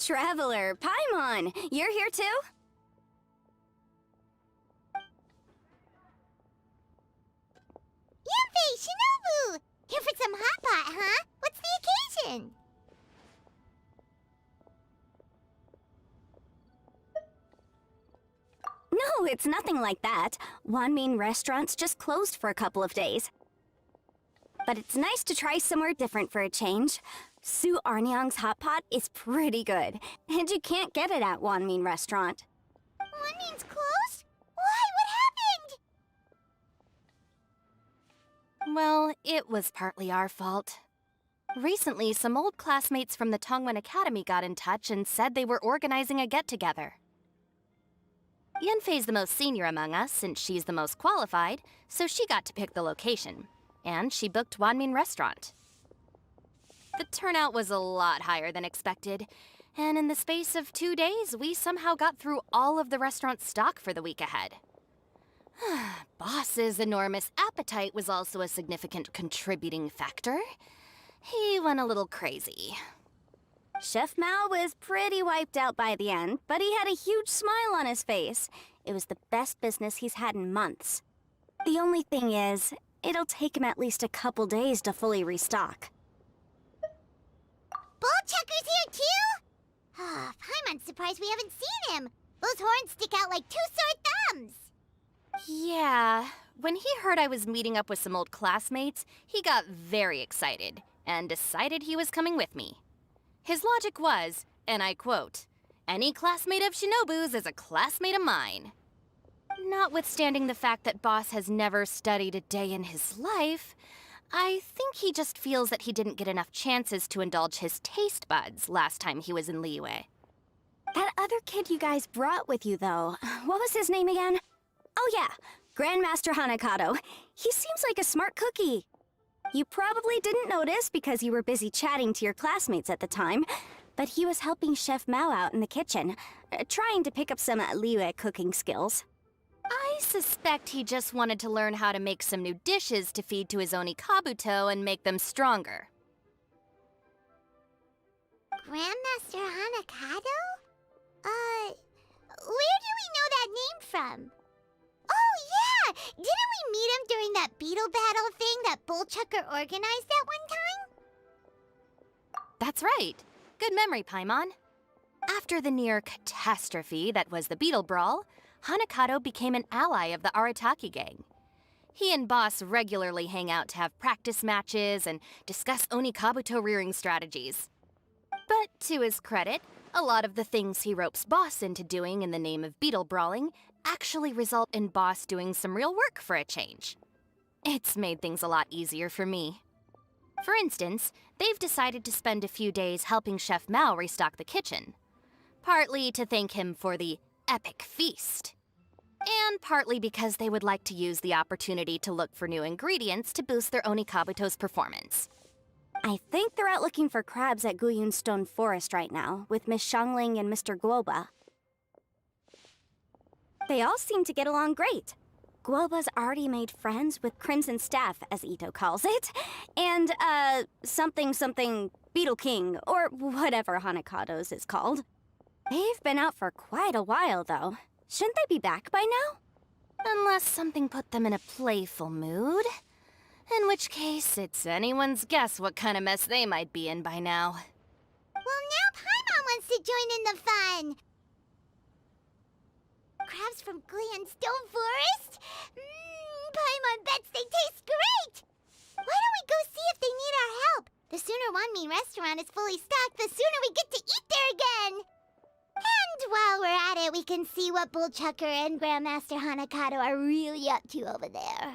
Traveler, Paimon, you're here too? Yanfei, Shinobu! Here for some hot pot, huh? What's the occasion? No, it's nothing like that. Wanmin restaurant's just closed for a couple of days. But it's nice to try somewhere different for a change. Su Arnyang's hot pot is pretty good, and you can't get it at Wanmin restaurant. Wanmin's closed? Why? What happened? Well, it was partly our fault. Recently, some old classmates from the Tongwen Academy got in touch and said they were organizing a get-together. Yanfei's the most senior among us, since she's the most qualified, so she got to pick the location. And she booked Wanmin Restaurant. The turnout was a lot higher than expected, and in the space of 2 days, we somehow got through all of the restaurant's stock for the week ahead. Boss's enormous appetite was also a significant contributing factor. He went a little crazy. Chef Mao was pretty wiped out by the end, but he had a huge smile on his face. It was the best business he's had in months. The only thing is, it'll take him at least a couple days to fully restock. Bullchucker's here too? Paimon's surprised we haven't seen him. Those horns stick out like two sore thumbs. Yeah, when he heard I was meeting up with some old classmates, he got very excited and decided he was coming with me. His logic was, and I quote, "Any classmate of Shinobu's is a classmate of mine." Notwithstanding the fact that Boss has never studied a day in his life, I think he just feels that he didn't get enough chances to indulge his taste buds last time he was in Liyue. That other kid you guys brought with you, though, what was his name again? Oh yeah, Grandmaster Hanakado. He seems like a smart cookie. You probably didn't notice because you were busy chatting to your classmates at the time, but he was helping Chef Mao out in the kitchen, trying to pick up some Liyue cooking skills. I suspect he just wanted to learn how to make some new dishes to feed to his Onikabuto and make them stronger. Grandmaster Hanakado? Where do we know that name from? Oh yeah! Didn't we meet him during that beetle battle thing that Bullchucker organized that one time? That's right. Good memory, Paimon. After the near catastrophe that was the beetle brawl, Hanakado became an ally of the Arataki gang. He and Boss regularly hang out to have practice matches and discuss Onikabuto rearing strategies. But to his credit, a lot of the things he ropes Boss into doing in the name of beetle brawling actually result in Boss doing some real work for a change. It's made things a lot easier for me. For instance, they've decided to spend a few days helping Chef Mao restock the kitchen. Partly to thank him for the epic feast. And partly because they would like to use the opportunity to look for new ingredients to boost their Onikabuto's performance. I think they're out looking for crabs at Guyun Stone Forest right now, with Miss Shangling and Mr. Guoba. They all seem to get along great. Guoba's already made friends with Crimson Staff, as Ito calls it, and, something Beetle King, or whatever Hanakado's is called. They've been out for quite a while, though. Shouldn't they be back by now? Unless something put them in a playful mood. In which case, it's anyone's guess what kind of mess they might be in by now. Well, now Paimon wants to join in the fun! Crabs from Guyun Stone Forest? Paimon bets they taste great! Why don't we go see if they need our help? The sooner Wanmin restaurant is fully stocked, the sooner we get to eat there again! And while we're at it, we can see what Bullchucker and Grandmaster Hanakado are really up to over there.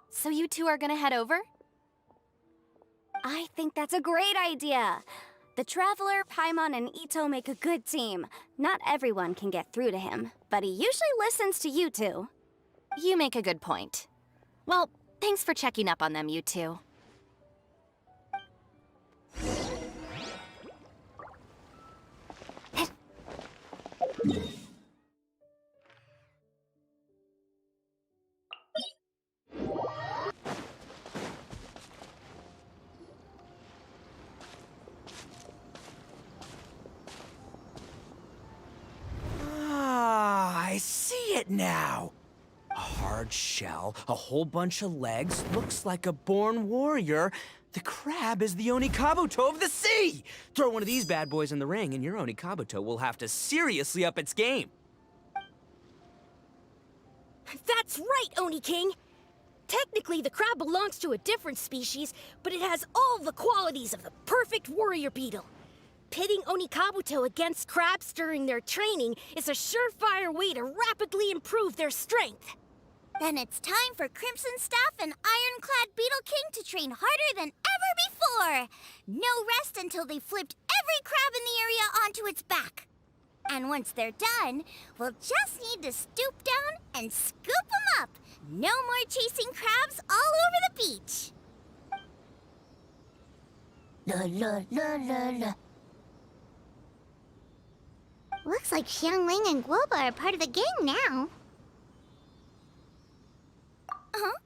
So you two are gonna head over? I think that's a great idea. The Traveler, Paimon, and Ito make a good team. Not everyone can get through to him, but he usually listens to you two. You make a good point. Well, thanks for checking up on them, you two. I see it now. A hard shell, a whole bunch of legs, looks like a born warrior. The crab is the Onikabuto of the sea! Throw one of these bad boys in the ring and your Onikabuto will have to seriously up its game. That's right, Oni King! Technically, the crab belongs to a different species, but it has all the qualities of the perfect warrior beetle. Pitting Onikabuto against crabs during their training is a surefire way to rapidly improve their strength. Then it's time for Crimson Staff and Ironclad Beetle King to train harder than ever before. No rest until they've flipped every crab in the area onto its back. And once they're done, we'll just need to stoop down and scoop them up. No more chasing crabs all over the beach. La la la la la. Looks like Xiangling and Guoba are part of the gang now. Huh?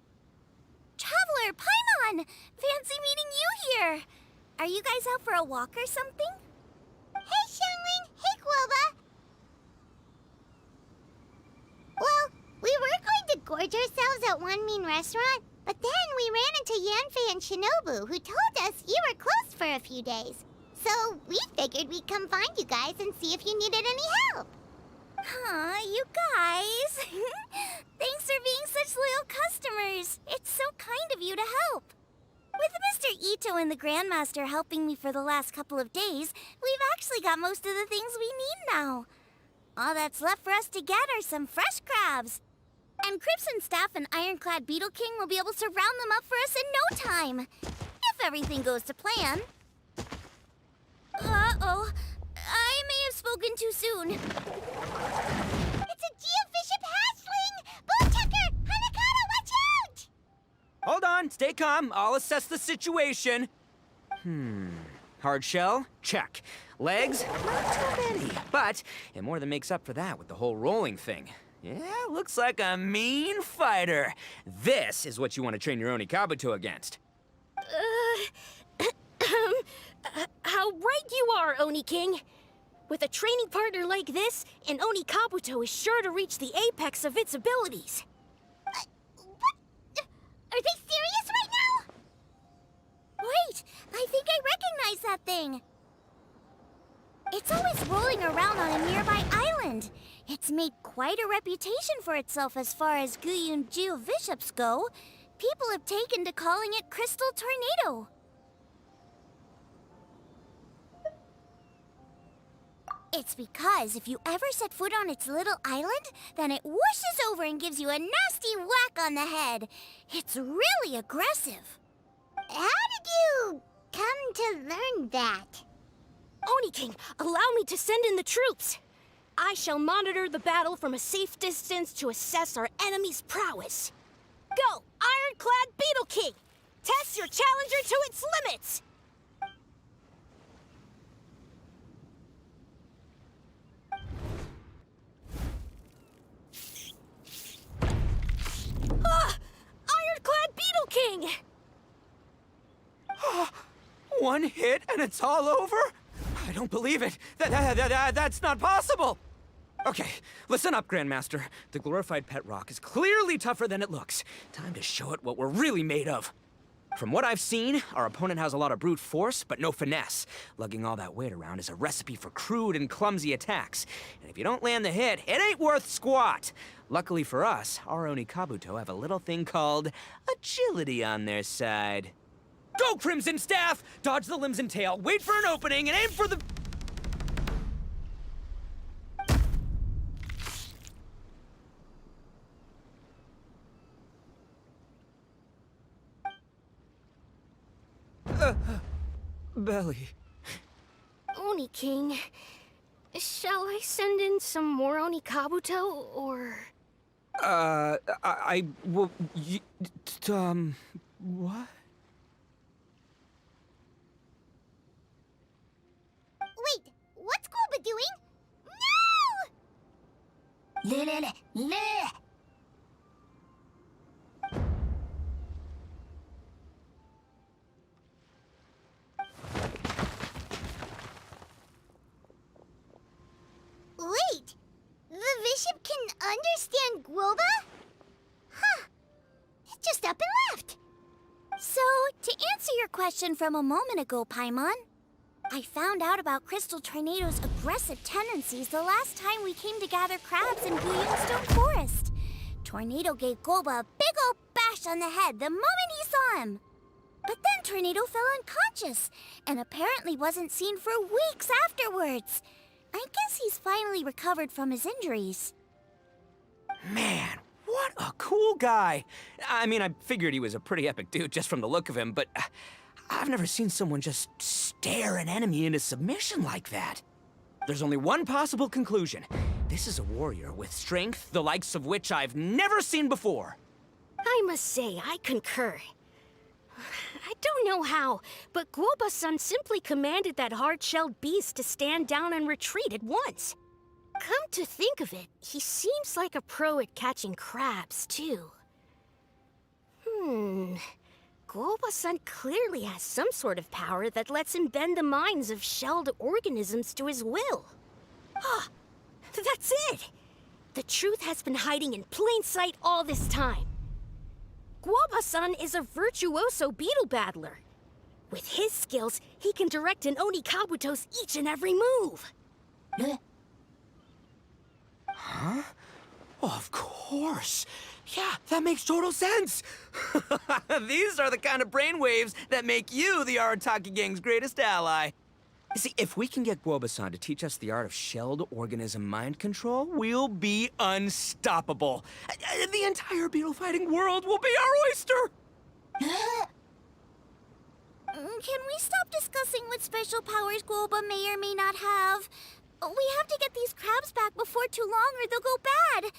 Traveler, Paimon! Fancy meeting you here! Are you guys out for a walk or something? Hey, Xiangling! Hey, Guoba! Well, we were going to gorge ourselves at one mean restaurant, but then we ran into Yanfei and Shinobu, who told us you were closed for a few days. So we figured we'd come find you guys and see if you needed any help. Aw, you guys. Thanks for being such loyal customers. It's so kind of you to help. With Mr. Ito and the Grandmaster helping me for the last couple of days, we've actually got most of the things we need now. All that's left for us to get are some fresh crabs. And Crimson Staff and Ironclad Beetle King will be able to round them up for us in no time. If everything goes to plan. Uh-oh. I may have spoken too soon. It's a geofiship hatchling! Bootchecker! Hanakata, watch out! Hold on, stay calm. I'll assess the situation. Hard shell? Check. Legs? Not too many. But it more than makes up for that with the whole rolling thing. Yeah, looks like a mean fighter. This is what you want to train your Onikabuto against. How right you are, Oni King! With a training partner like this, an Onikabuto is sure to reach the apex of its abilities. What? Are they serious right now? Wait, I think I recognize that thing. It's always rolling around on a nearby island. It's made quite a reputation for itself as far as Guyun geoviships go. People have taken to calling it Crystal Tornado. It's because if you ever set foot on its little island, then it whooshes over and gives you a nasty whack on the head. It's really aggressive. How did you come to learn that? Oni King, allow me to send in the troops. I shall monitor the battle from a safe distance to assess our enemy's prowess. Go, Ironclad Beetle King! Test your challenger to its limits! Ironclad Beetle King! One hit and it's all over? I don't believe it. That's not possible. Okay, listen up, Grandmaster. The glorified pet rock is clearly tougher than it looks. Time to show it what we're really made of. From what I've seen, our opponent has a lot of brute force, but no finesse. Lugging all that weight around is a recipe for crude and clumsy attacks. And if you don't land the hit, it ain't worth squat. Luckily for us, our Onikabuto have a little thing called agility on their side. Go, Crimson Staff! Dodge the limbs and tail, wait for an opening, and aim for the... belly. Oni King, shall I send in some more Onikabuto, or...? Well, what? Wait, what's Guoba doing? No! Wait, the Bishop can understand Guoba? Huh. It just up and left. So, to answer your question from a moment ago, Paimon, I found out about Crystal Tornado's aggressive tendencies the last time we came to gather crabs in Blue Yellowstone Forest. Tornado gave Golba a big old bash on the head the moment he saw him. But then Tornado fell unconscious and apparently wasn't seen for weeks afterwards. I guess he's finally recovered from his injuries. Man, what a cool guy. I mean, I figured he was a pretty epic dude just from the look of him, but I've never seen someone just stare an enemy into submission like that. There's only one possible conclusion. This is a warrior with strength the likes of which I've never seen before. I must say, I concur. I don't know how, but Guoba-san simply commanded that hard-shelled beast to stand down and retreat at once. Come to think of it, he seems like a pro at catching crabs, too. Guoba-san clearly has some sort of power that lets him bend the minds of shelled organisms to his will. Ah, that's it! The truth has been hiding in plain sight all this time. Guoba-san is a virtuoso beetle battler. With his skills, he can direct an Oni Kabuto's each and every move. Huh? Oh, of course. Yeah, that makes total sense. These are the kind of brainwaves that make you the Arataki gang's greatest ally. You see, if we can get Guoba-san to teach us the art of shelled organism mind control, we'll be unstoppable. The entire beetle fighting world will be our oyster. Can we stop discussing what special powers Guoba may or may not have? We have to get these crabs back before too long or they'll go bad. And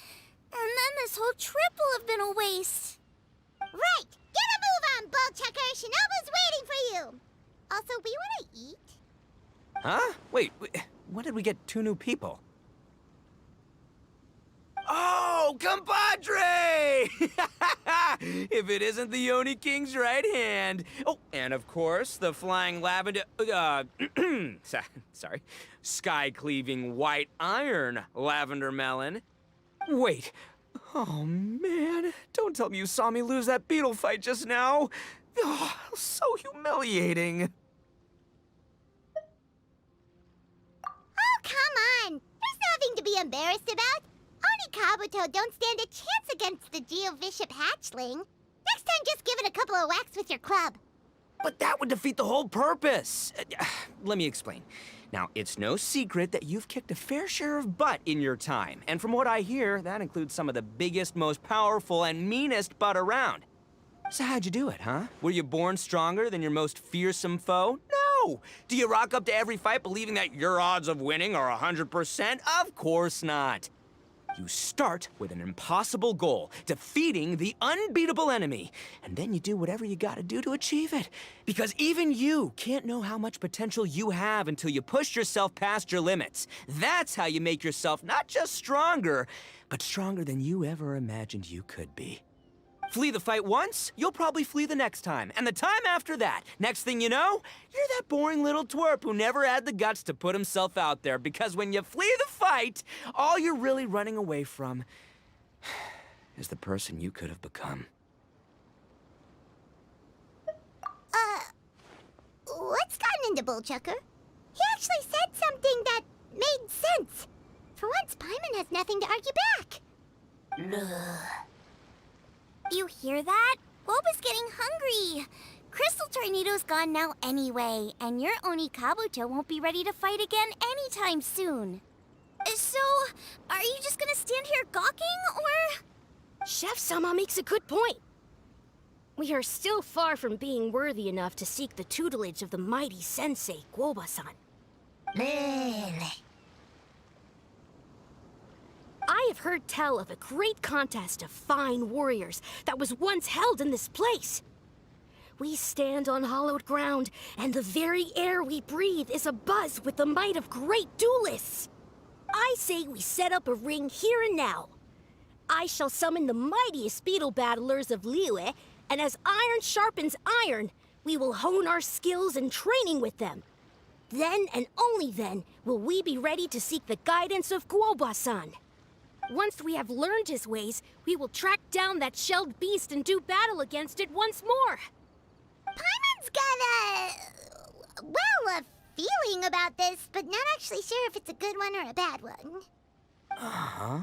then this whole trip will have been a waste. Right! Get a move on, Bullchucker! Shinobu's waiting for you! Also, we want to eat? Huh? Wait, when did we get 2 new people? Oh, compadre! If it isn't the Oni King's right hand. Oh, and of course, the flying lavender, sorry, sky-cleaving white iron lavender melon. Wait, oh man, don't tell me you saw me lose that beetle fight just now. Oh, so humiliating. Oh, come on! There's nothing to be embarrassed about. Oni Kabuto don't stand a chance against the Geo-Bishop hatchling. Next time, just give it a couple of whacks with your club. But that would defeat the whole purpose. Let me explain. Now, it's no secret that you've kicked a fair share of butt in your time. And from what I hear, that includes some of the biggest, most powerful, and meanest butt around. So how'd you do it, huh? Were you born stronger than your most fearsome foe? No! Do you rock up to every fight believing that your odds of winning are 100%? Of course not. You start with an impossible goal, defeating the unbeatable enemy. And then you do whatever you gotta do to achieve it. Because even you can't know how much potential you have until you push yourself past your limits. That's how you make yourself not just stronger, but stronger than you ever imagined you could be. Flee the fight once, you'll probably flee the next time. And the time after that, next thing you know, you're that boring little twerp who never had the guts to put himself out there. Because when you flee the fight, all you're really running away from is the person you could have become. What's gotten into Bullchucker? He actually said something that made sense. For once, Paimon has nothing to argue back. You hear that? Guoba's getting hungry. Crystal Tornado's gone now anyway, and your Oni Kabuto won't be ready to fight again anytime soon. So, are you just gonna stand here gawking, or...? Chef-sama makes a good point. We are still far from being worthy enough to seek the tutelage of the mighty sensei, Guoba-san. I have heard tell of a great contest of fine warriors that was once held in this place. We stand on hallowed ground, and the very air we breathe is abuzz with the might of great duelists. I say we set up a ring here and now. I shall summon the mightiest beetle battlers of Liyue, and as iron sharpens iron, we will hone our skills and training with them. Then and only then will we be ready to seek the guidance of Guoba-san. Once we have learned his ways, we will track down that shelled beast and do battle against it once more. Paimon's got a feeling about this, but not actually sure if it's a good one or a bad one. Uh-huh.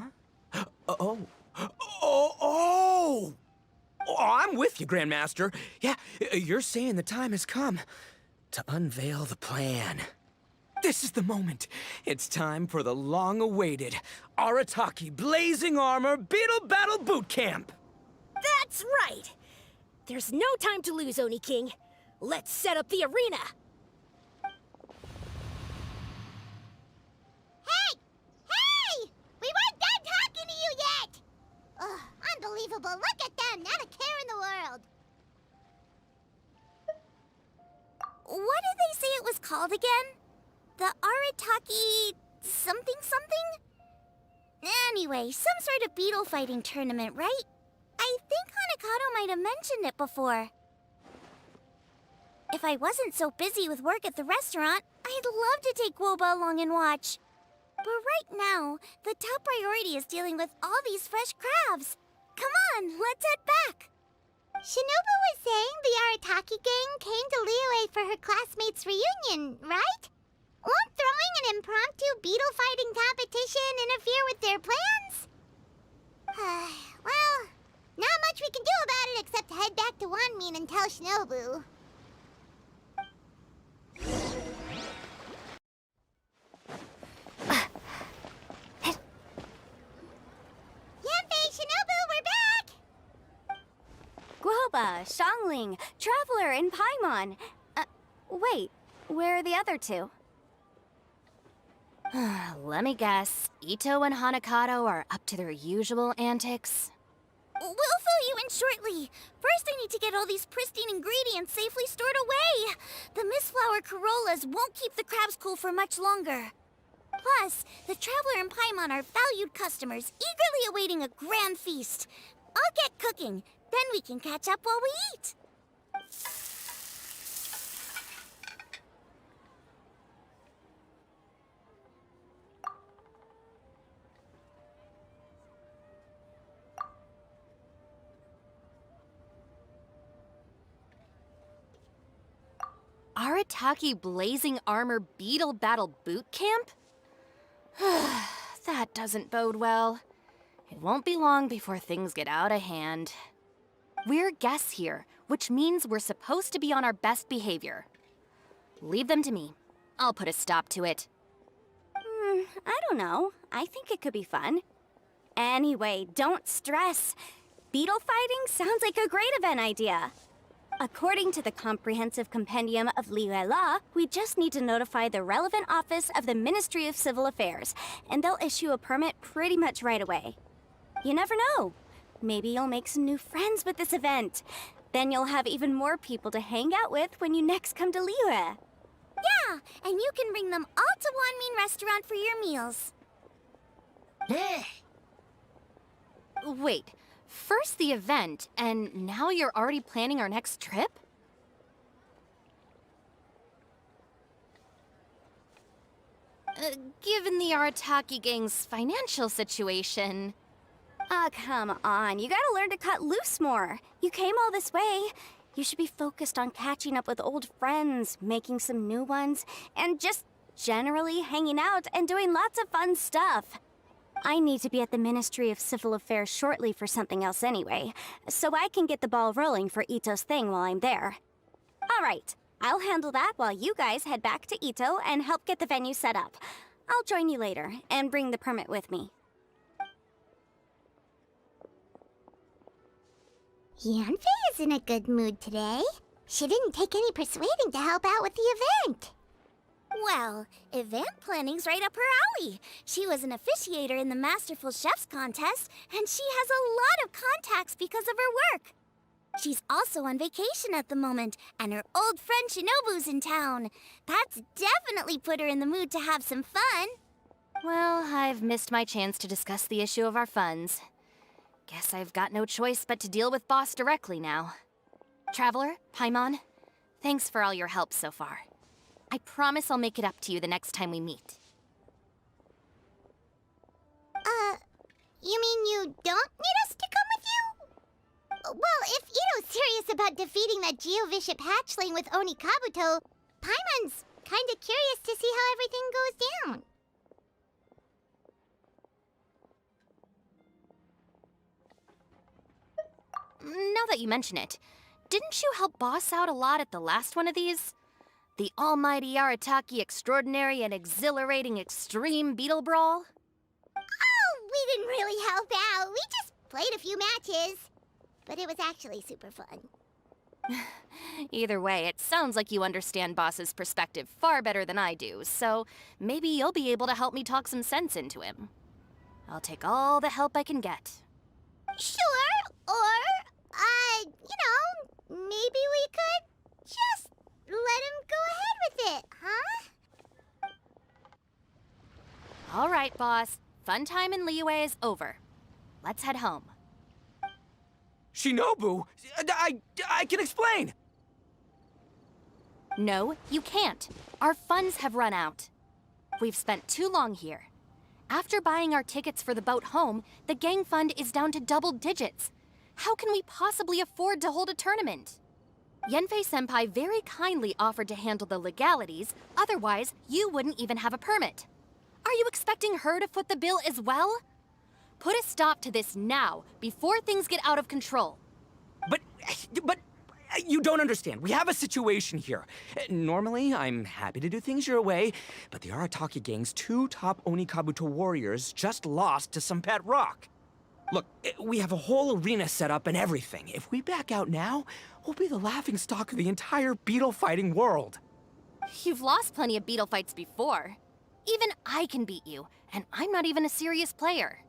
Oh. Oh, I'm with you, Grandmaster. Yeah, you're saying the time has come to unveil the plan. This is the moment. It's time for the long-awaited Arataki Blazing Armor Beetle Battle Bootcamp. That's right! There's no time to lose, Oni King. Let's set up the arena! Hey! Hey! We weren't done talking to you yet! Ugh, unbelievable. Look at them, not a care in the world. What did they say it was called again? The Arataki something something? Anyway, some sort of beetle fighting tournament, right? I think Hanakato might have mentioned it before. If I wasn't so busy with work at the restaurant, I'd love to take Woba along and watch. But right now, the top priority is dealing with all these fresh crabs. Come on, let's head back. Shinobu was saying the Arataki gang came to Liyue for her classmates' reunion, right? Won't throwing an impromptu beetle fighting competition interfere with their plans? Well, not much we can do about it except head back to Wanmin and tell Shinobu. Yanfei, Shinobu, we're back! Guoba, Xiangling, Traveler, and Paimon. Wait, where are the other two? Let me guess. Ito and Hanakato are up to their usual antics. We'll fill you in shortly. First, I need to get all these pristine ingredients safely stored away. The mistflower corollas won't keep the crabs cool for much longer. Plus, the Traveler and Paimon are valued customers, eagerly awaiting a grand feast. I'll get cooking, then we can catch up while we eat. Arataki Blazing Armor Beetle Battle Boot Camp? That doesn't bode well. It won't be long before things get out of hand. We're guests here, which means we're supposed to be on our best behavior. Leave them to me. I'll put a stop to it. I don't know. I think it could be fun. Anyway, don't stress. Beetle fighting sounds like a great event idea. According to the Comprehensive Compendium of Liyue Law, we just need to notify the relevant office of the Ministry of Civil Affairs, and they'll issue a permit pretty much right away. You never know. Maybe you'll make some new friends with this event. Then you'll have even more people to hang out with when you next come to Liyue. Yeah, and you can bring them all to Wanmin Restaurant for your meals. Wait, first the event, and now you're already planning our next trip? Given the Arataki gang's financial situation... Come on. You gotta learn to cut loose more. You came all this way. You should be focused on catching up with old friends, making some new ones, and just generally hanging out and doing lots of fun stuff. I need to be at the Ministry of Civil Affairs shortly for something else anyway, so I can get the ball rolling for Ito's thing while I'm there. All right, I'll handle that while you guys head back to Ito and help get the venue set up. I'll join you later and bring the permit with me. Yanfei is in a good mood today. She didn't take any persuading to help out with the event. Well, event planning's right up her alley. She was an officiator in the Masterful Chefs contest, and she has a lot of contacts because of her work. She's also on vacation at the moment, and her old friend Shinobu's in town. That's definitely put her in the mood to have some fun. Well, I've missed my chance to discuss the issue of our funds. Guess I've got no choice but to deal with Boss directly now. Traveler, Paimon, thanks for all your help so far. I promise I'll make it up to you the next time we meet. you don't need us to come with you? Well, if Ito's serious about defeating that Geovishap hatchling with Oni Kabuto, Paimon's kinda curious to see how everything goes down. Now that you mention it, didn't you help Boss out a lot at the last one of these? The almighty Arataki extraordinary and exhilarating extreme beetle brawl? Oh, we didn't really help out. We just played a few matches. But it was actually super fun. Either way, it sounds like you understand Boss's perspective far better than I do, so maybe you'll be able to help me talk some sense into him. I'll take all the help I can get. Sure, or, maybe we could just let him go ahead with it, huh? All right, Boss. Fun time in Liyue is over. Let's head home. Shinobu, I can explain. No, you can't. Our funds have run out. We've spent too long here. After buying our tickets for the boat home, the gang fund is down to double digits. How can we possibly afford to hold a tournament? Yenfei-senpai very kindly offered to handle the legalities, otherwise you wouldn't even have a permit. Are you expecting her to foot the bill as well? Put a stop to this now, before things get out of control. But you don't understand. We have a situation here. Normally, I'm happy to do things your way, but the Arataki gang's 2 top Oni Kabuto warriors just lost to some pet rock. Look, we have a whole arena set up and everything. If we back out now, we'll be the laughingstock of the entire beetle fighting world. You've lost plenty of beetle fights before. Even I can beat you, and I'm not even a serious player.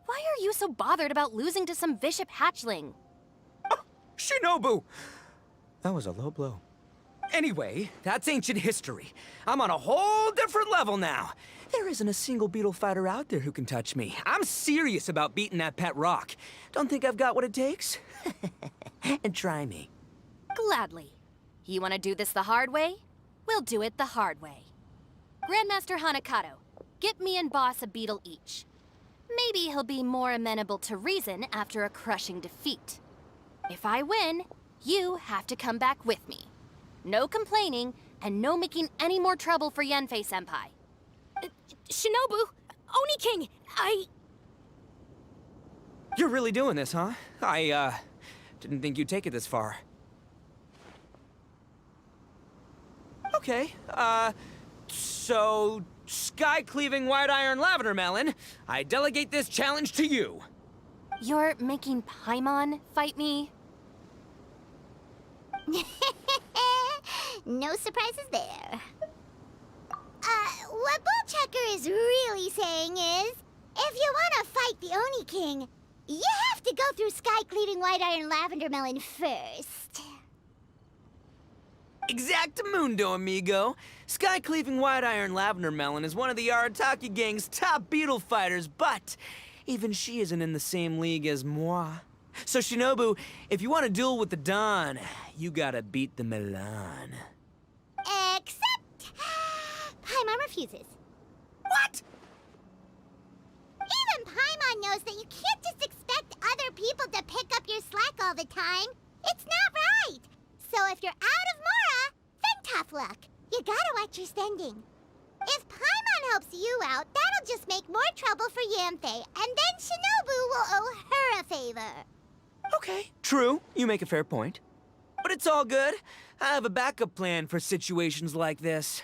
Why are you so bothered about losing to some Bishop hatchling? Oh, Shinobu! That was a low blow. Anyway, that's ancient history. I'm on a whole different level now. There isn't a single beetle fighter out there who can touch me. I'm serious about beating that pet rock. Don't think I've got what it takes? And try me. Gladly. You want to do this the hard way? We'll do it the hard way. Grandmaster Hanakato, get me and Boss a beetle each. Maybe he'll be more amenable to reason after a crushing defeat. If I win, you have to come back with me. No complaining, and no making any more trouble for Yenfei-senpai. Shinobu! Oni King! You're really doing this, huh? I didn't think you'd take it this far. Okay, so sky-cleaving white iron lavender melon, I delegate this challenge to you. You're making Paimon fight me? No surprises there. What Bullchecker is really saying is, if you want to fight the Oni King, you have to go through sky-cleaving white iron lavender melon first. Exactamundo, amigo. Sky-cleaving white iron lavender melon is one of the Arataki gang's top beetle fighters, but even she isn't in the same league as moi. So Shinobu, if you want to duel with the Don, you gotta beat the Milan. Except... Paimon refuses. What? Even Paimon knows that you can't just expect other people to pick up your slack all the time. It's not right. So if you're out of Mora, then tough luck. You gotta watch your spending. If Paimon helps you out, that'll just make more trouble for Yanfei, and then Shinobu will owe her a favor. Okay, true. You make a fair point. But it's all good. I have a backup plan for situations like this.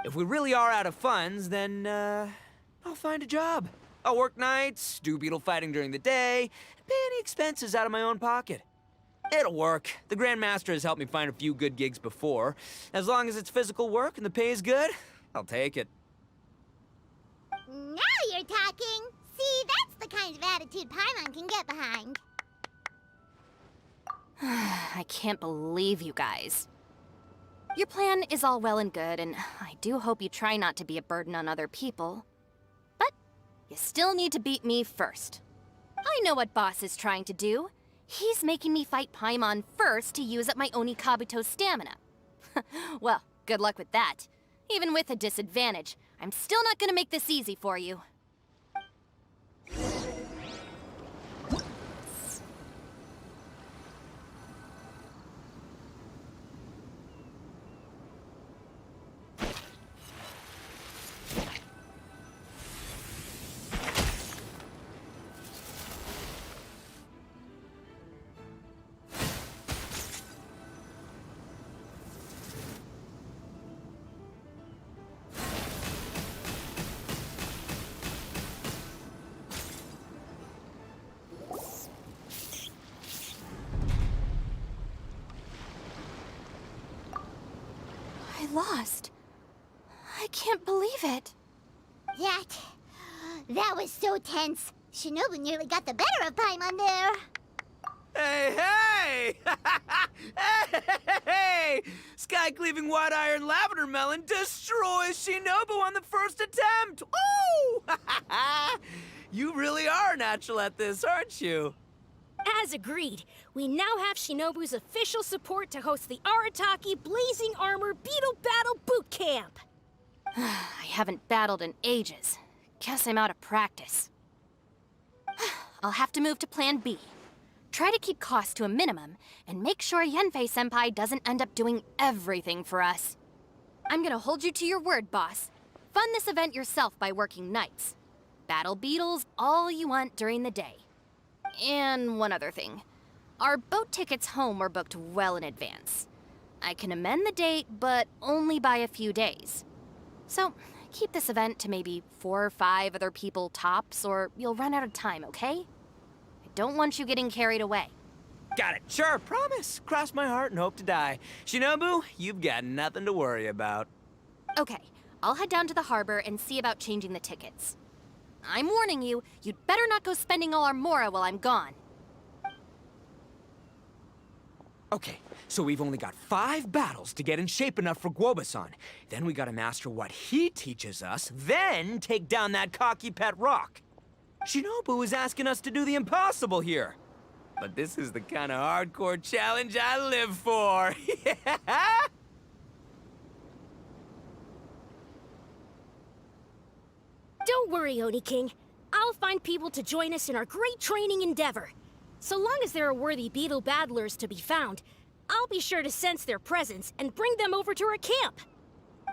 If we really are out of funds, then, I'll find a job. I'll work nights, do beetle fighting during the day, pay any expenses out of my own pocket. It'll work. The Grandmaster has helped me find a few good gigs before. As long as it's physical work and the pay is good, I'll take it. Now you're talking. See, that's the kind of attitude Paimon can get behind. I can't believe you guys. Your plan is all well and good, and I do hope you try not to be a burden on other people. But you still need to beat me first. I know what Boss is trying to do. He's making me fight Paimon first to use up my Oni Kabuto stamina. Well, good luck with that. Even with a disadvantage, I'm still not gonna make this easy for you. lost. I can't believe it. That was so tense. Shinobu nearly got the better of Paimon there. Hey! Hey! Sky-cleaving white iron lavender melon destroys Shinobu on the first attempt! Ooh! You really are natural at this, aren't you? As agreed, we now have Shinobu's official support to host the Arataki Blazing Armor Beetle Battle Bootcamp. I haven't battled in ages. Guess I'm out of practice. I'll have to move to Plan B. Try to keep costs to a minimum, and make sure Yenfei-senpai doesn't end up doing everything for us. I'm gonna hold you to your word, boss. Fund this event yourself by working nights. Battle beetles all you want during the day. And one other thing. Our boat tickets home were booked well in advance. I can amend the date, but only by a few days. So, keep this event to maybe 4 or 5 other people tops, or you'll run out of time, okay? I don't want you getting carried away. Got it. Sure, promise. Cross my heart and hope to die. Shinobu, you've got nothing to worry about. Okay, I'll head down to the harbor and see about changing the tickets. I'm warning you, you'd better not go spending all our mora while I'm gone. Okay, so we've only got 5 battles to get in shape enough for Guoba-san. Then we gotta master what he teaches us, then take down that cocky pet rock. Shinobu is asking us to do the impossible here. But this is the kind of hardcore challenge I live for. Yeah! Don't worry, Oni King. I'll find people to join us in our great training endeavor. So long as there are worthy beetle battlers to be found, I'll be sure to sense their presence and bring them over to our camp.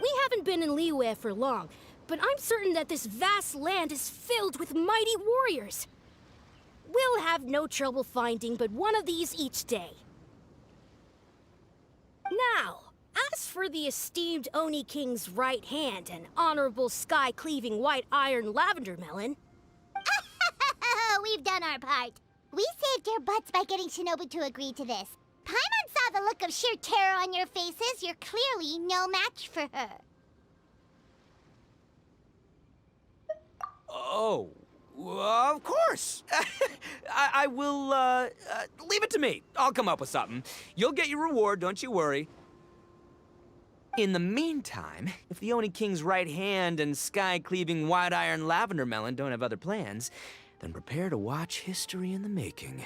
We haven't been in Liyue for long, but I'm certain that this vast land is filled with mighty warriors. We'll have no trouble finding but one of these each day. Now, as for the esteemed Oni King's right hand and honorable sky-cleaving white iron lavender melon... We've done our part. We saved your butts by getting Shinobu to agree to this. Paimon saw the look of sheer terror on your faces. You're clearly no match for her. Oh, of course. I will, leave it to me. I'll come up with something. You'll get your reward, don't you worry. In the meantime, if the Oni King's right hand and sky-cleaving white iron lavender melon don't have other plans, then prepare to watch history in the making.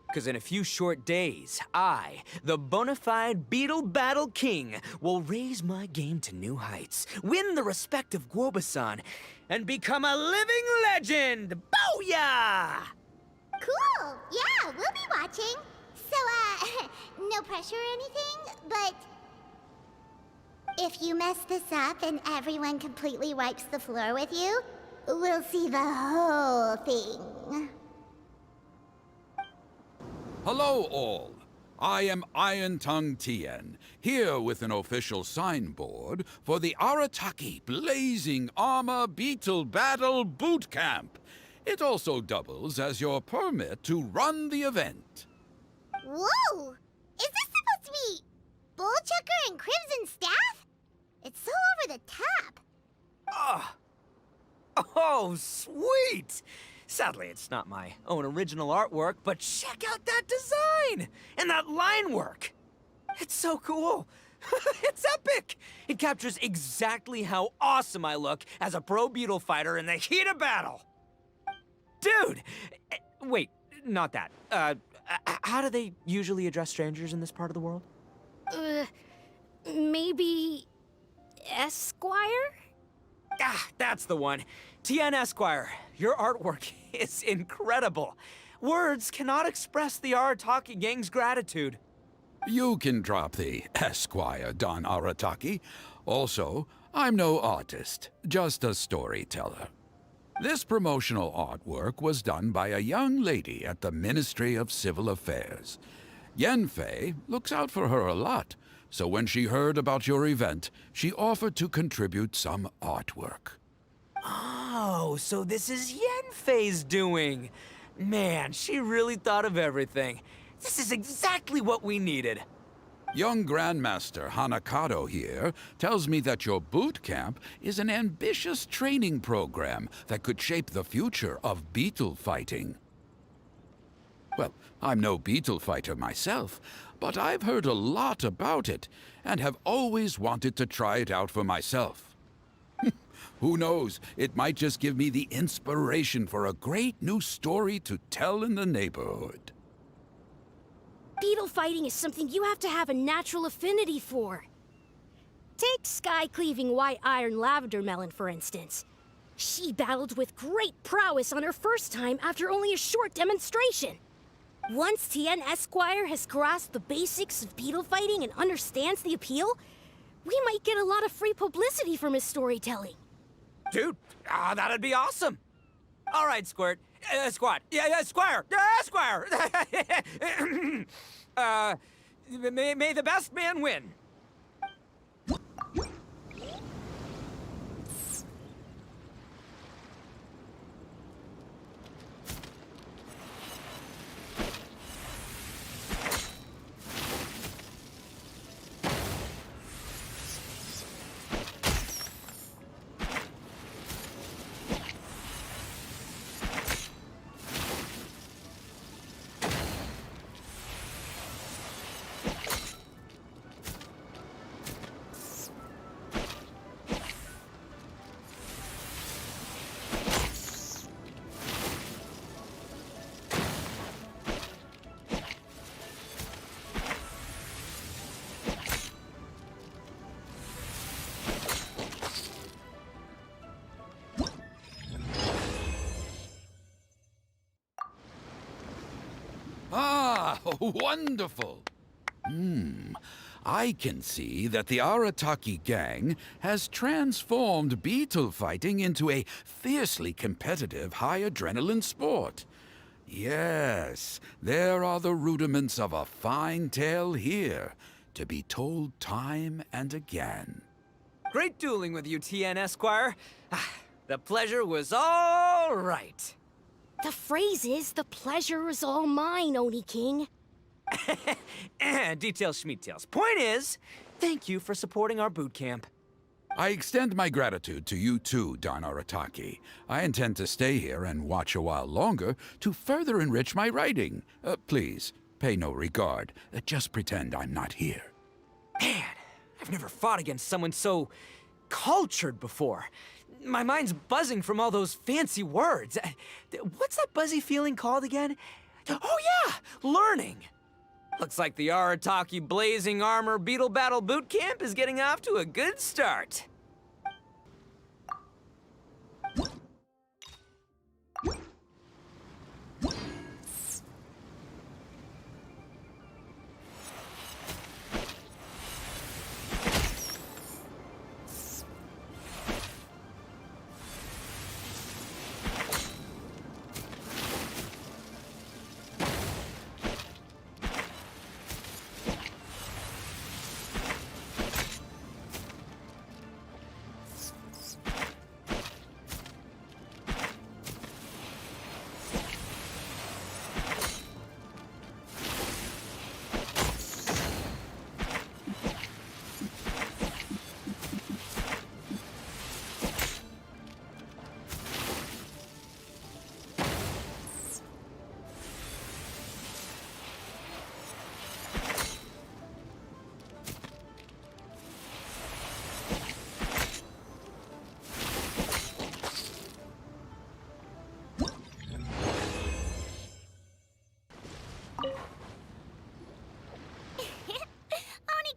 Because in a few short days, I, the bona fide Beetle Battle King, will raise my game to new heights, win the respect of Guoba-san, and become a living legend! Booyah! Cool. Yeah, we'll be watching. So, no pressure or anything, but... if you mess this up and everyone completely wipes the floor with you, we'll see the whole thing. Hello, all. I am Iron Tongue Tien, here with an official signboard for the Arataki Blazing Armor Beetle Battle Bootcamp. It also doubles as your permit to run the event. Whoa! Is this supposed to be Bullchucker and Crimson Staff? It's so over the top. Oh, sweet! Sadly, it's not my own original artwork, but check out that design! And that line work! It's so cool! It's epic! It captures exactly how awesome I look as a pro beetle fighter in the heat of battle! Dude! Wait, not that. How do they usually address strangers in this part of the world? Maybe... Esquire? Ah, that's the one. Tien Esquire, your artwork is incredible. Words cannot express the Arataki gang's gratitude. You can drop the Esquire, Don Arataki. Also, I'm no artist, just a storyteller. This promotional artwork was done by a young lady at the Ministry of Civil Affairs. Yenfei looks out for her a lot, so when she heard about your event, she offered to contribute some artwork. Oh, so this is Yenfei's doing. Man, she really thought of everything. This is exactly what we needed. Young Grandmaster Hanakato here tells me that your boot camp is an ambitious training program that could shape the future of beetle fighting. Well, I'm no beetle fighter myself, but I've heard a lot about it and have always wanted to try it out for myself. Who knows, it might just give me the inspiration for a great new story to tell in the neighborhood. Beetle fighting is something you have to have a natural affinity for. Take sky-cleaving white iron lavender melon, for instance. She battled with great prowess on her first time after only a short demonstration. Once Tien Esquire has grasped the basics of beetle fighting and understands the appeal, we might get a lot of free publicity from his storytelling. Dude, that'd be awesome. All right, Squirt. Squat. Yeah, Squire. Squire. May the best man win. Ah, wonderful! I can see that the Arataki gang has transformed beetle fighting into a fiercely competitive high-adrenaline sport. Yes, there are the rudiments of a fine tale here, to be told time and again. Great dueling with you, Tien Esquire. The pleasure was all right. The phrase is, the pleasure is all mine, Oni King. Details schmeetails. Point is, thank you for supporting our boot camp. I extend my gratitude to you too, Don Arataki. I intend to stay here and watch a while longer to further enrich my writing. Please, pay no regard. Just pretend I'm not here. Man, I've never fought against someone so cultured before. My mind's buzzing from all those fancy words. What's that buzzy feeling called again? Oh yeah, learning. Looks like the Arataki Blazing Armor Beetle Battle Boot Camp is getting off to a good start.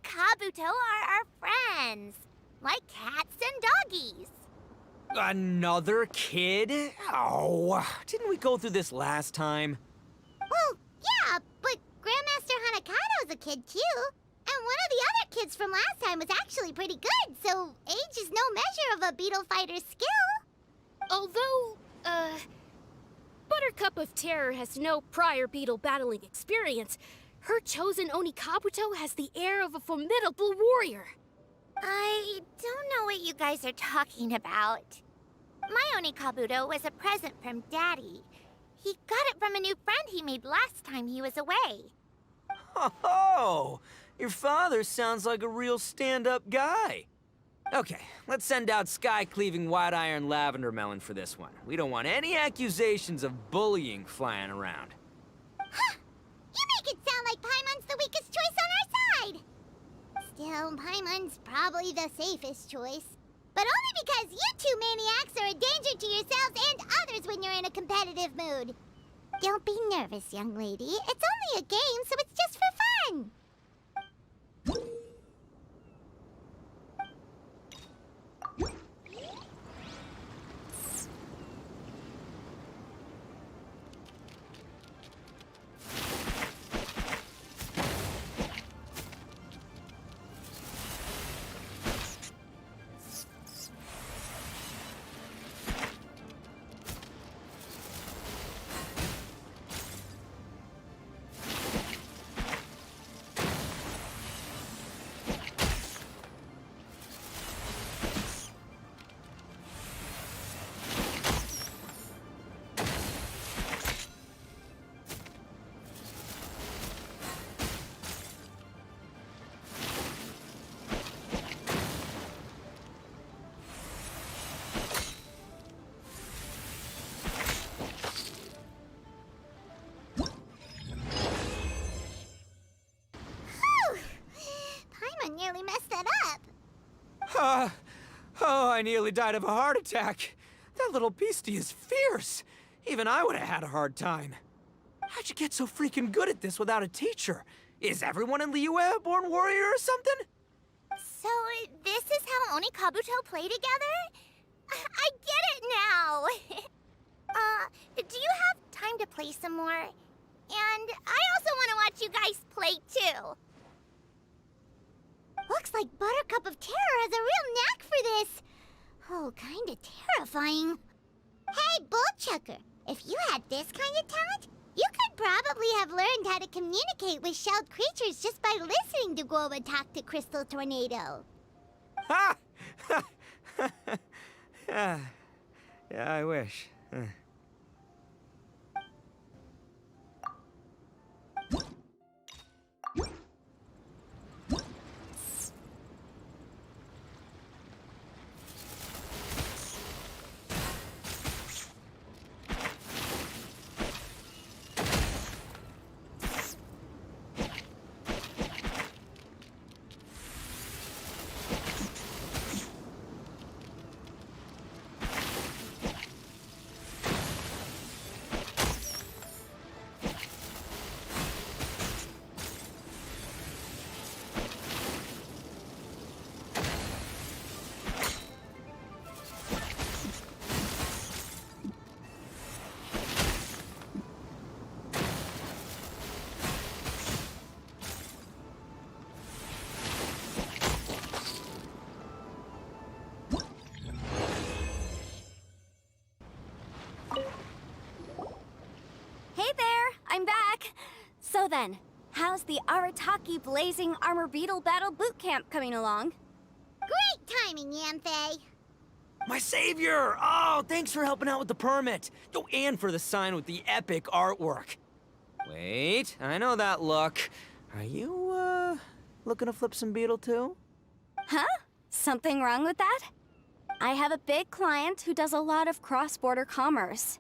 Kabuto are our friends, like cats and doggies. Another kid? Oh, didn't we go through this last time? Well, yeah, but Grandmaster Hanakado's a kid too. And one of the other kids from last time was actually pretty good, so age is no measure of a beetle fighter's skill. Although, Buttercup of Terror has no prior beetle battling experience, her chosen Oni Kabuto has the air of a formidable warrior. I don't know what you guys are talking about. My Oni Kabuto was a present from Daddy. He got it from a new friend he made last time he was away. Oh, Your father sounds like a real stand-up guy. Okay, let's send out sky-cleaving white-iron lavender melon for this one. We don't want any accusations of bullying flying around. Huh! You make it sound like Paimon's the weakest choice on our side! Still, Paimon's probably the safest choice. But only because you two maniacs are a danger to yourselves and others when you're in a competitive mood. Don't be nervous, young lady. It's only a game, so it's just for fun. Nearly messed that up. Oh, I nearly died of a heart attack. That little beastie is fierce. Even I would have had a hard time. How'd you get so freaking good at this without a teacher? Is everyone in Liyue a born warrior or something? So, this is how Onikabuto play together? I get it now! Do you have time to play some more? And I also want to watch you guys play, too. Looks like Buttercup of Terror has a real knack for this. Oh, kinda terrifying. Hey, Bullchucker, if you had this kind of talent, you could probably have learned how to communicate with shelled creatures just by listening to Guoba talk to Crystal Tornado. Ha! Yeah, I wish. Hey there, I'm back. So then, how's the Arataki Blazing Armor Beetle Battle Bootcamp coming along? Great timing, Yamfei. My savior! Oh, thanks for helping out with the permit. Oh, and for the sign with the epic artwork. Wait, I know that look. Are you, looking to flip some beetle too? Huh? Something wrong with that? I have a big client who does a lot of cross-border commerce.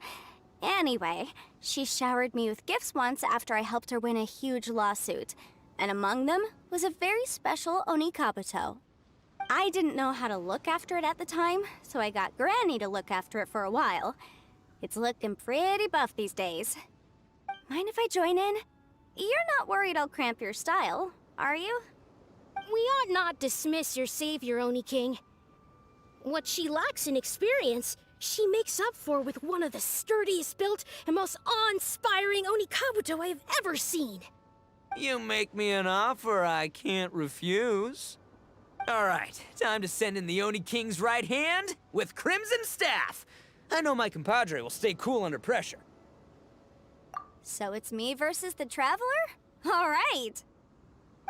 Anyway, she showered me with gifts once after I helped her win a huge lawsuit. And among them was a very special Onikabuto. I didn't know how to look after it at the time, so I got Granny to look after it for a while. It's looking pretty buff these days. Mind if I join in? You're not worried I'll cramp your style, are you? We ought not dismiss your savior, Oni King. What she lacks in experience, she makes up for with one of the sturdiest built and most awe-inspiring Onikabuto I have ever seen. You make me an offer I can't refuse. All right, time to send in the Oni King's right hand with Crimson Staff. I know my compadre will stay cool under pressure. So it's me versus the Traveler? All right.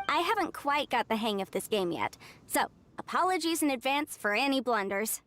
I haven't quite got the hang of this game yet, so apologies in advance for any blunders.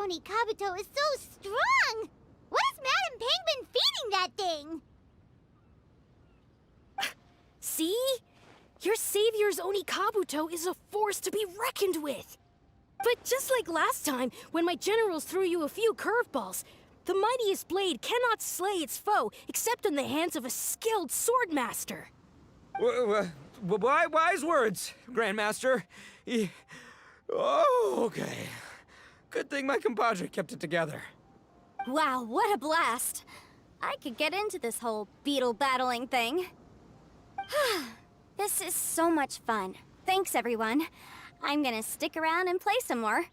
Oni Kabuto is so strong! What is Madam Penguin feeding that thing? See? Your savior's Oni Kabuto is a force to be reckoned with. But just like last time, when my generals threw you a few curveballs, the mightiest blade cannot slay its foe except in the hands of a skilled swordmaster. Wise words, Grandmaster. Oh, okay. Good thing my compadre kept it together. Wow, what a blast! I could get into this whole beetle battling thing. This is so much fun. Thanks, everyone. I'm gonna stick around and play some more.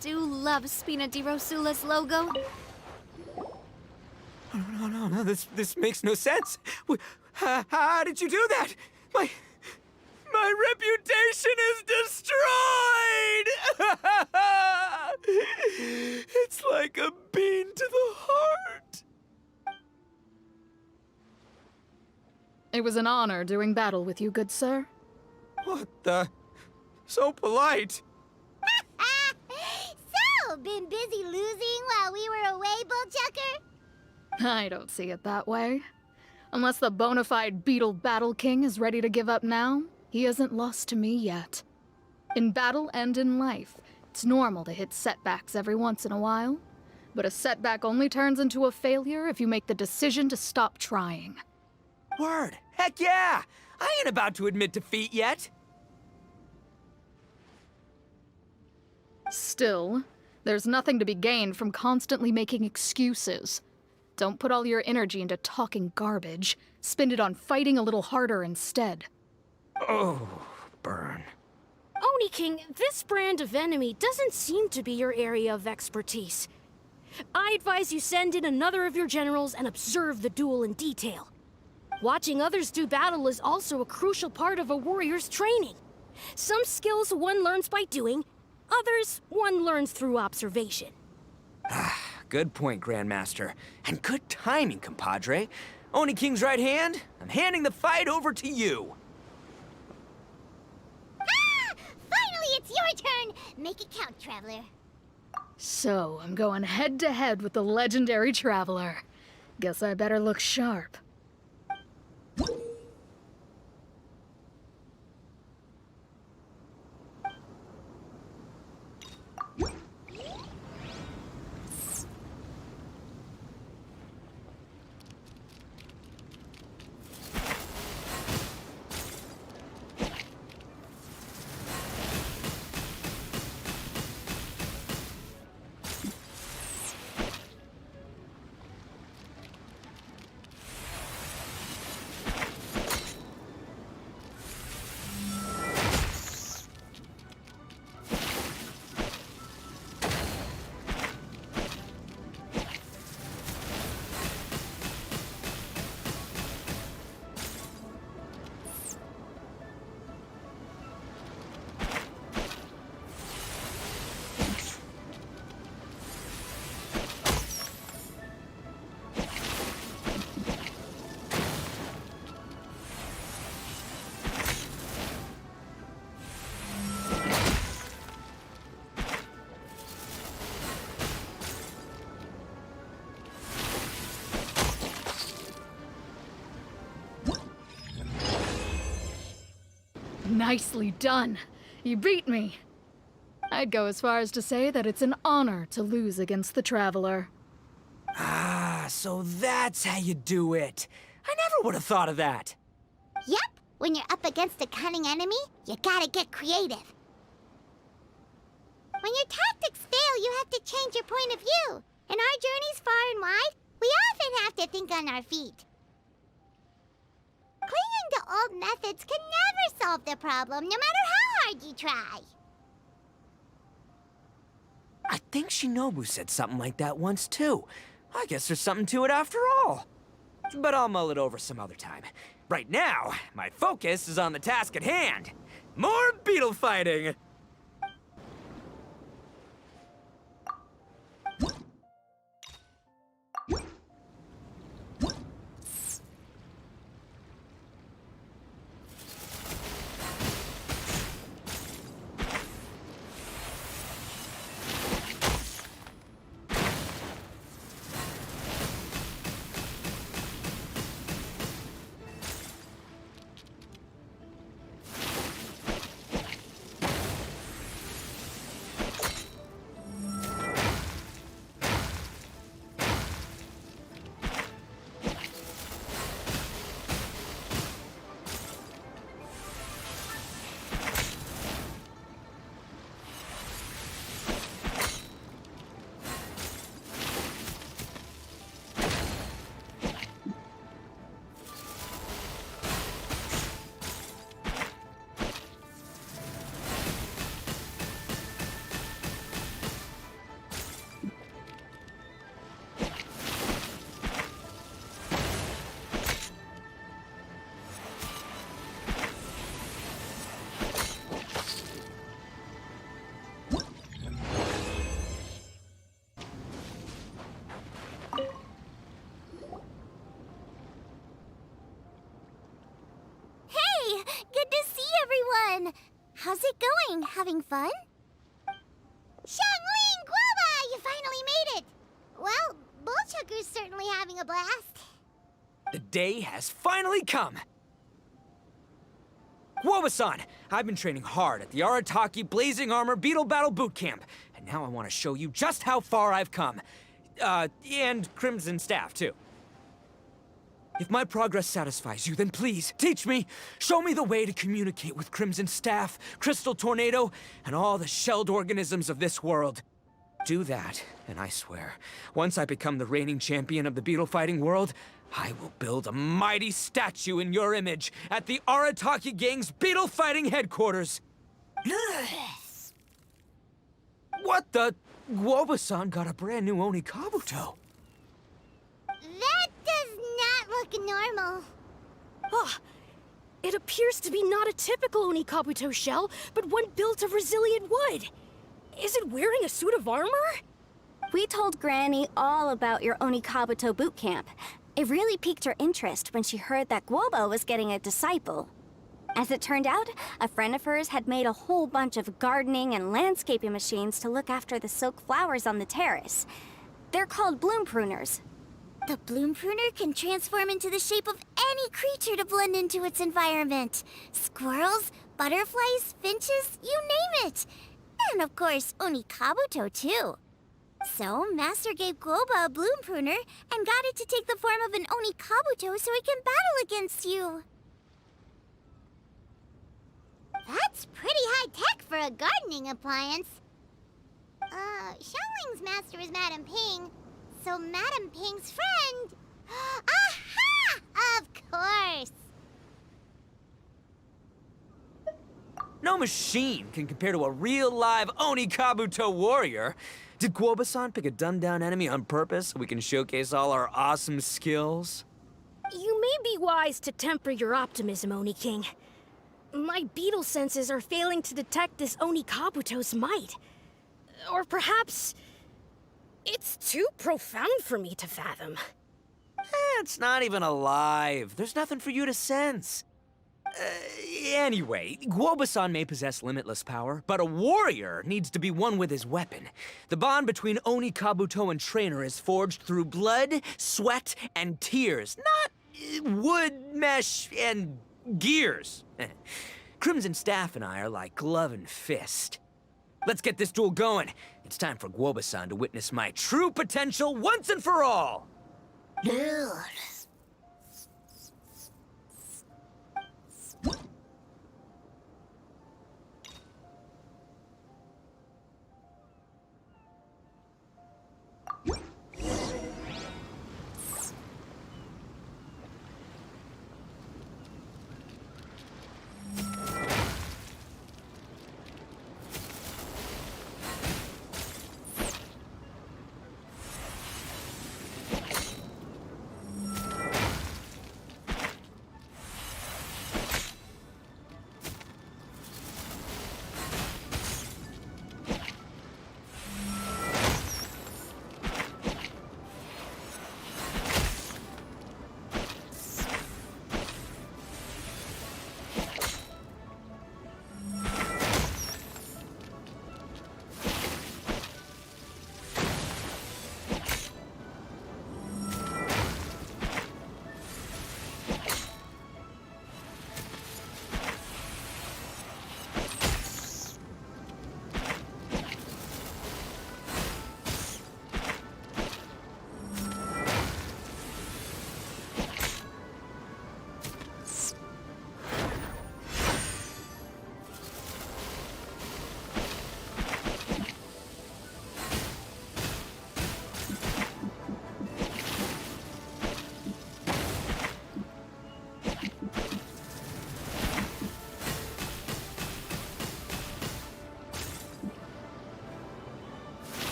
Do love Spina di Rosula's logo. No, this makes no sense. How did you do that? My reputation is destroyed! It's like a bean to the heart. It was an honor doing battle with you, good sir. What the? So polite. So, been busy losing while we were away, Bullchucker? I don't see it that way. Unless the bona fide Beetle Battle King is ready to give up now, he hasn't lost to me yet. In battle and in life, it's normal to hit setbacks every once in a while. But a setback only turns into a failure if you make the decision to stop trying. Word. Heck yeah! I ain't about to admit defeat yet. Still, there's nothing to be gained from constantly making excuses. Don't put all your energy into talking garbage. Spend it on fighting a little harder instead. Oh, burn. Oni King, this brand of enemy doesn't seem to be your area of expertise. I advise you send in another of your generals and observe the duel in detail. Watching others do battle is also a crucial part of a warrior's training. Some skills one learns by doing, others one learns through observation. Good point, Grandmaster. And good timing, compadre. Oni King's right hand, I'm handing the fight over to you. Ah! Finally, it's your turn! Make it count, Traveler. So, I'm going head to head with the legendary Traveler. Guess I better look sharp. Nicely done. You beat me. I'd go as far as to say that it's an honor to lose against the Traveler. Ah, so that's how you do it. I never would have thought of that. Yep, when you're up against a cunning enemy, you gotta get creative. When your tactics fail, you have to change your point of view. In our journeys far and wide, we often have to think on our feet. Clinging to old methods can never solve the problem, no matter how hard you try. I think Shinobu said something like that once, too. I guess there's something to it after all. But I'll mull it over some other time. Right now, my focus is on the task at hand. More beetle fighting! Good to see everyone! How's it going? Having fun? Xiangling Guoba! You finally made it! Well, Bullchucker's certainly having a blast. The day has finally come! Guoba-san, I've been training hard at the Arataki Blazing Armor Beetle Battle Bootcamp, and now I want to show you just how far I've come. And Crimson Staff, too. If my progress satisfies you, then please, teach me. Show me the way to communicate with Crimson Staff, Crystal Tornado, and all the shelled organisms of this world. Do that, and I swear, once I become the reigning champion of the beetle fighting world, I will build a mighty statue in your image at the Arataki Gang's beetle fighting headquarters. What the? Guoba-san got a brand new Oni Kabuto. That does not look normal. Oh, it appears to be not a typical Oni Kabuto shell, but one built of resilient wood. Is it wearing a suit of armor? We told Granny all about your Oni Kabuto boot camp. It really piqued her interest when she heard that Guoba was getting a disciple. As it turned out, a friend of hers had made a whole bunch of gardening and landscaping machines to look after the silk flowers on the terrace. They're called bloom pruners. The bloom pruner can transform into the shape of any creature to blend into its environment. Squirrels, butterflies, finches, you name it. And of course, Oni Kabuto too. So, Master gave Guoba a bloom pruner and got it to take the form of an Oni Kabuto so it can battle against you. That's pretty high-tech for a gardening appliance. Xiangling's master is Madame Ping, so Madame Ping's friend... Aha! Of course! No machine can compare to a real live Oni Kabuto warrior. Did Guoba-san pick a dumbed-down enemy on purpose so we can showcase all our awesome skills? You may be wise to temper your optimism, Oni King. My beetle senses are failing to detect this Oni Kabuto's might. Or perhaps... it's too profound for me to fathom. It's not even alive. There's nothing for you to sense. Anyway, Guoba-san may possess limitless power, but a warrior needs to be one with his weapon. The bond between Oni Kabuto and trainer is forged through blood, sweat, and tears, not wood, mesh, and gears. Crimson Staff and I are like glove and fist. Let's get this duel going. It's time for Guoba-san to witness my true potential once and for all.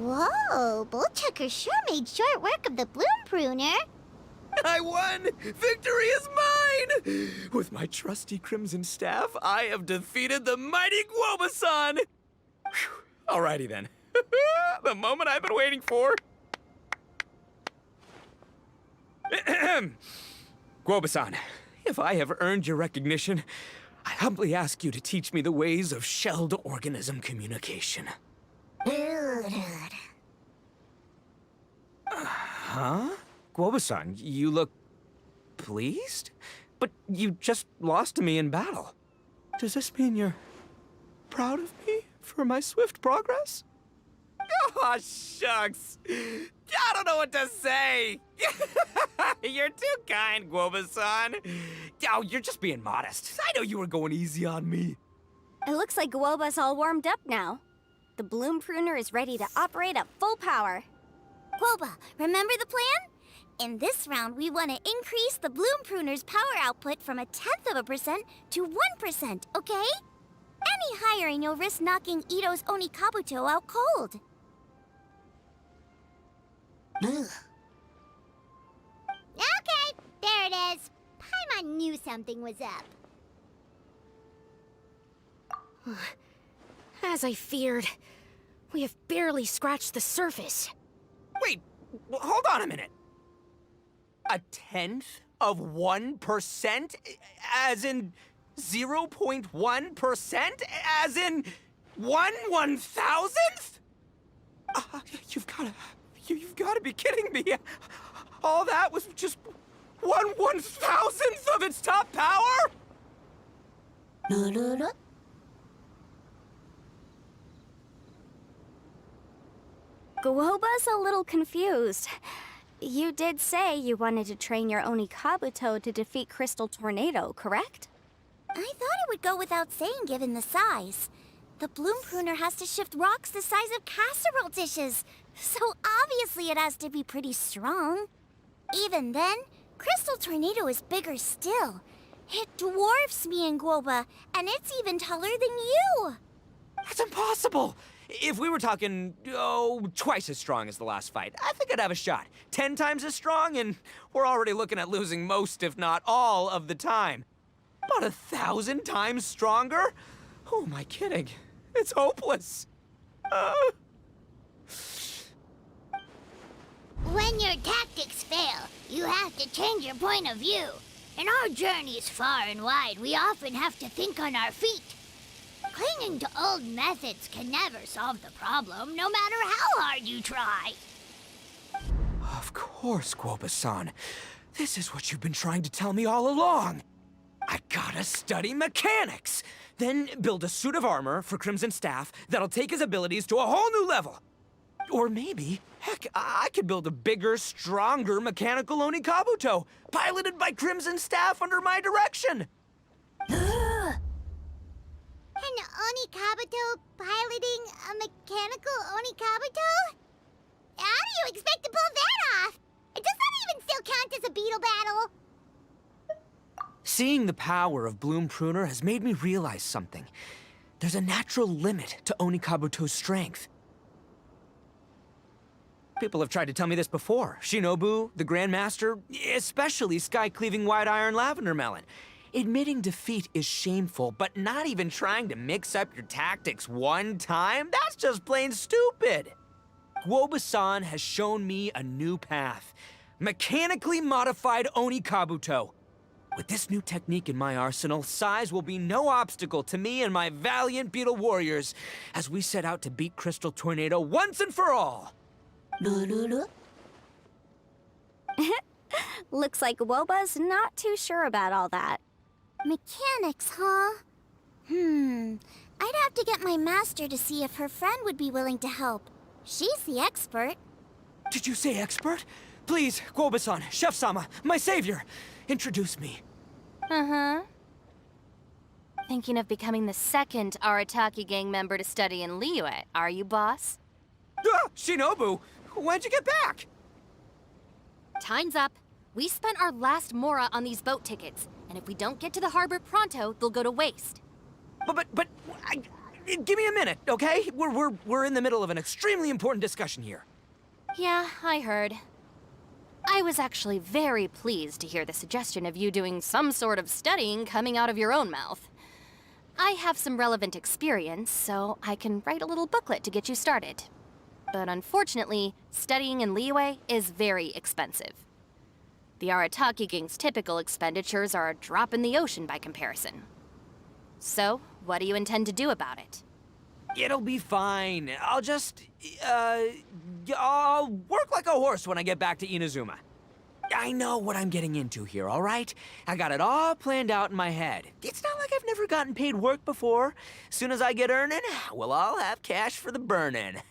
Whoa, Bullchucker sure made short work of the Bloom Pruner. I won! Victory is mine! With my trusty Crimson Staff, I have defeated the mighty Guoba-san! Whew. Alrighty then. The moment I've been waiting for. Guoba-san, if I have earned your recognition, I humbly ask you to teach me the ways of shelled organism communication. Huh? Guoba-san, you look pleased? But you just lost to me in battle. Does this mean you're proud of me for my swift progress? Oh, shucks. I don't know what to say. You're too kind, Guoba-san. Oh, you're just being modest. I know you were going easy on me. It looks like Guoba's all warmed up now. The Bloom Pruner is ready to operate at full power. Guoba, remember the plan? In this round, we want to increase the Bloom Pruner's power output from 0.1% to 1%, okay? Any higher and you'll risk knocking Ito's Onikabuto out cold. Okay, there it is. Paimon knew something was up. As I feared, we have barely scratched the surface. Wait, hold on a minute. 1/10%? As in 0.1%? As in 1/1000th? You've gotta be kidding me. All that was just 1/1000th of its top power? Guoba's a little confused. You did say you wanted to train your Onikabuto to defeat Crystal Tornado, correct? I thought it would go without saying given the size. The Bloom Pruner has to shift rocks the size of casserole dishes, so obviously it has to be pretty strong. Even then, Crystal Tornado is bigger still. It dwarfs me and Guoba, and it's even taller than you. That's impossible! If we were talking, twice as strong as the last fight, I think I'd have a shot. 10 times as strong, and we're already looking at losing most, if not all, of the time. About 1,000 times stronger? Who am I kidding? It's hopeless. When your tactics fail, you have to change your point of view. In our journeys far and wide, we often have to think on our feet. Clinging to old methods can never solve the problem, no matter how hard you try. Of course, Guoba-san. This is what you've been trying to tell me all along. I gotta study mechanics, then build a suit of armor for Crimson Staff that'll take his abilities to a whole new level. Or maybe, heck, I could build a bigger, stronger mechanical Onikabuto, piloted by Crimson Staff under my direction. An Onikabuto piloting a mechanical Onikabuto? How do you expect to pull that off? Does that even still count as a beetle battle? Seeing the power of Bloom Pruner has made me realize something. There's a natural limit to Onikabuto's strength. People have tried to tell me this before. Shinobu, the Grandmaster, especially Sky-Cleaving White Iron Lavender Melon. Admitting defeat is shameful, but not even trying to mix up your tactics one time? That's just plain stupid! Guoba-san has shown me a new path. Mechanically modified Onikabuto. With this new technique in my arsenal, size will be no obstacle to me and my valiant beetle warriors as we set out to beat Crystal Tornado once and for all! Looks like Woba's not too sure about all that. Mechanics, huh? I'd have to get my master to see if her friend would be willing to help. She's the expert. Did you say expert? Please, Guoba-san, Chef-sama, my savior, introduce me. Uh-huh. Thinking of becoming the second Arataki gang member to study in Liyue, are you, boss? Shinobu, when'd you get back? Time's up. We spent our last mora on these boat tickets, and if we don't get to the harbor pronto, they'll go to waste. Give me a minute, okay? We're in the middle of an extremely important discussion here. Yeah, I heard. I was actually very pleased to hear the suggestion of you doing some sort of studying coming out of your own mouth. I have some relevant experience, so I can write a little booklet to get you started. But unfortunately, studying in Liyue is very expensive. The Arataki gang's typical expenditures are a drop in the ocean by comparison. So, what do you intend to do about it? It'll be fine. I'll just, I'll work like a horse when I get back to Inazuma. I know what I'm getting into here, all right? I got it all planned out in my head. It's not like I've never gotten paid work before. As soon as I get earning, we'll all have cash for the burning.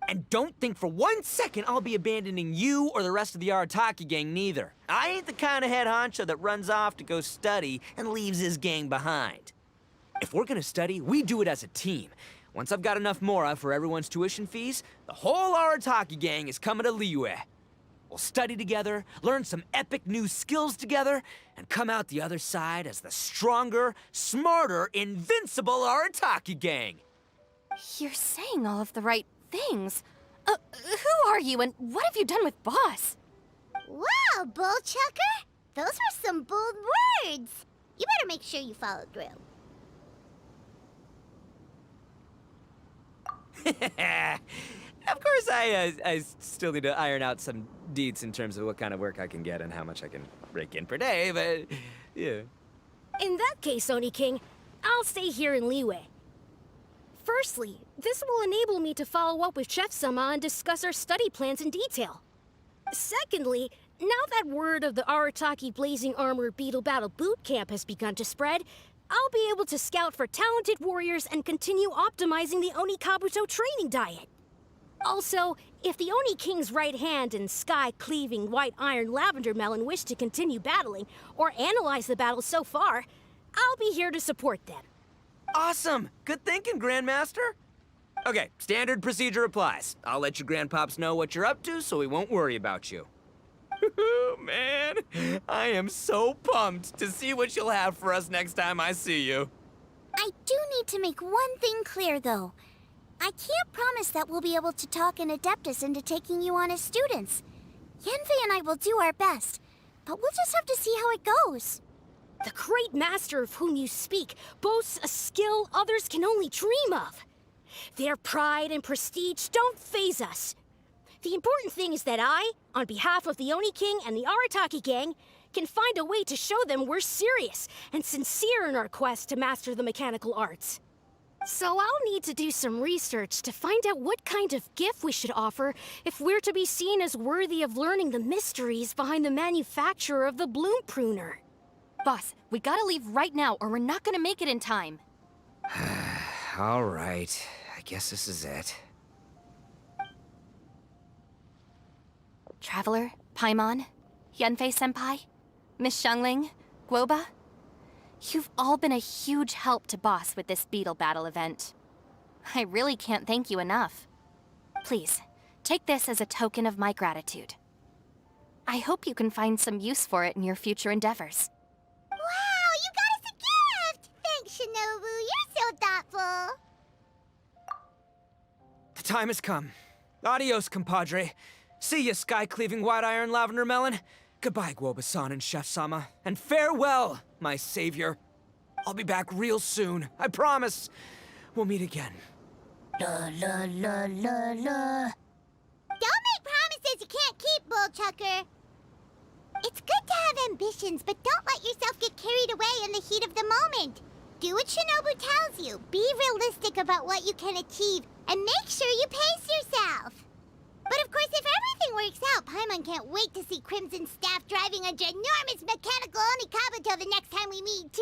And don't think for 1 second I'll be abandoning you or the rest of the Arataki gang neither. I ain't the kind of head honcho that runs off to go study and leaves his gang behind. If we're gonna study, we do it as a team. Once I've got enough mora for everyone's tuition fees, the whole Arataki gang is coming to Liyue. We'll study together, learn some epic new skills together, and come out the other side as the stronger, smarter, invincible Arataki gang. You're saying all of the right things. Who are you and what have you done with Boss? Wow, Bullchucker! Those were some bold words! You better make sure you follow through. Of course, I still need to iron out some deets in terms of what kind of work I can get and how much I can rake in per day, but yeah. In that case, Oni King, I'll stay here in Liyue. Firstly, this will enable me to follow up with Chef-sama and discuss our study plans in detail. Secondly, now that word of the Arataki Blazing Armor Beetle Battle Bootcamp has begun to spread, I'll be able to scout for talented warriors and continue optimizing the Onikabuto training diet. Also, if the Oni King's right hand and Sky-Cleaving White Iron Lavender Melon wish to continue battling or analyze the battle so far, I'll be here to support them. Awesome! Good thinking, Grandmaster! Okay, standard procedure applies. I'll let your grandpops know what you're up to so we won't worry about you. Man, I am so pumped to see what you'll have for us next time I see you. I do need to make one thing clear, though. I can't promise that we'll be able to talk an Adeptus into taking you on as students. Yenvei and I will do our best, but we'll just have to see how it goes. The great master of whom you speak boasts a skill others can only dream of. Their pride and prestige don't faze us. The important thing is that I, on behalf of the Oni King and the Arataki gang, can find a way to show them we're serious and sincere in our quest to master the mechanical arts. So I'll need to do some research to find out what kind of gift we should offer if we're to be seen as worthy of learning the mysteries behind the manufacture of the bloom pruner. Boss, we gotta leave right now or we're not gonna make it in time. All right, I guess this is it. Traveler, Paimon, Yanfei-senpai, Miss Xiangling, Guoba. You've all been a huge help to Boss with this beetle battle event. I really can't thank you enough. Please, take this as a token of my gratitude. I hope you can find some use for it in your future endeavors. Wow, you got us a gift! Thanks, Shinobu. You're so thoughtful. The time has come. Adios, compadre. See ya, sky-cleaving white-iron lavender melon. Goodbye, Guoba-san and Chef-sama. And farewell, my savior. I'll be back real soon, I promise. We'll meet again. La la la la la. Don't make promises you can't keep, Bullchucker. It's good to have ambitions, but don't let yourself get carried away in the heat of the moment. Do what Shinobu tells you. Be realistic about what you can achieve, and make sure you pace yourself. But of course, if everything works out, Paimon can't wait to see Crimson Staff driving a ginormous mechanical Onikabuto the next time we meet.